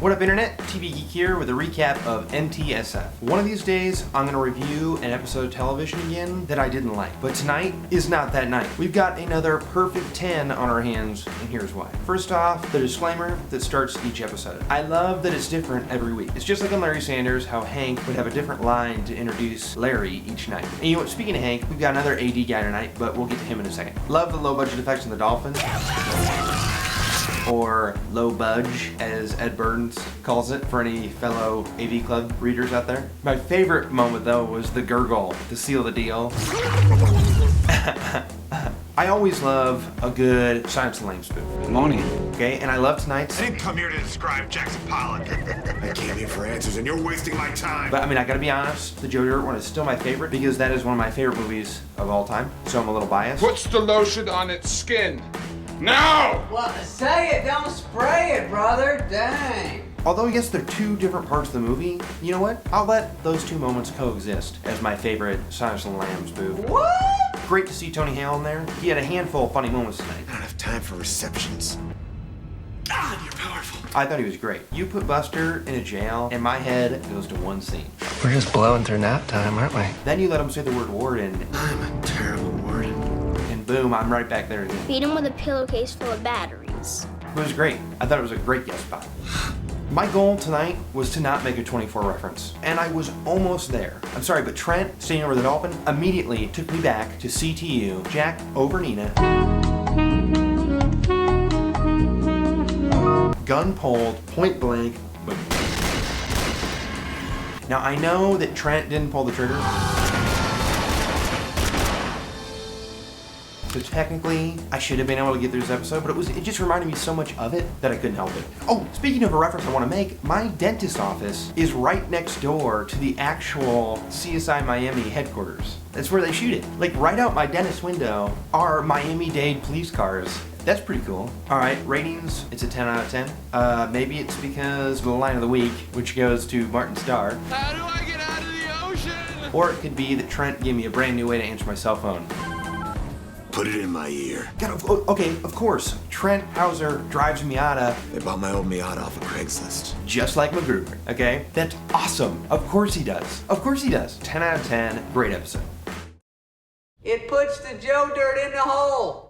What up internet, TV Geek here with a recap of NTSF. One of these days, I'm gonna review an episode of television again that I didn't like. But tonight is not that night. We've got another perfect 10 on our hands, and here's why. First off, the disclaimer that starts each episode. I love that it's different every week. It's just like on Larry Sanders, how Hank would have a different line to introduce Larry each night. And you know what, speaking of Hank, we've got another AD guy tonight, but we'll get to him in a second. Love the low budget effects on the dolphins. Or low budge, as Ed Burns calls it for any fellow AV Club readers out there. My favorite moment though was the gurgle to seal the deal. I always love a good Silence of the Lambs spoof. Good morning. Okay, and I love tonight's. I didn't come here to describe Jackson Pollock. I came here for answers and you're wasting my time. But I mean, I gotta be honest, the Joe Dirt one is still my favorite because that is one of my favorite movies of all time, so I'm a little biased. Puts the lotion on its skin. No! Well, say it, don't spray it, brother. Dang. Although yes, they're two different parts of the movie, you know what? I'll let those two moments coexist as my favorite Silence of the Lambs spoof. What? Great to see Tony Hale in there. He had a handful of funny moments tonight. I don't have time for receptions. God, you're powerful. I thought he was great. You put Buster in a jail, and my head goes to one scene. We're just blowing through nap time, aren't we? Then you let him say the word warden, I'm a terrible warden. and boom, I'm right back there again. Feed him with a pillowcase full of batteries. It was great. I thought it was a great guest spot. My goal tonight was to not make a 24 reference, and I was almost there. I'm sorry, but Trent, standing over the dolphin, immediately took me back to CTU, Jack over Nina. Gun pulled, point blank, boom. Now I know that Trent didn't pull the trigger. So technically, I should have been able to get through this episode, but it just reminded me so much of it that I couldn't help it. Oh, speaking of a reference I want to make, my dentist office is right next door to the actual CSI Miami headquarters. That's where they shoot it. Like right out my dentist window are Miami-Dade police cars. That's pretty cool. All right, ratings, it's a 10 out of 10. Maybe it's because of the line of the week, which goes to Martin Starr. How do I get out of the ocean? Or it could be that Trent gave me a brand new way to answer my cell phone. Put it in my ear. God, okay, of course. Trent Hauser drives Miata They bought my old Miata off of Craigslist. just like MacGruber, okay? That's awesome. Of course he does. Of course he does. 10 out of 10, great episode. It puts the Joe Dirt in the hole.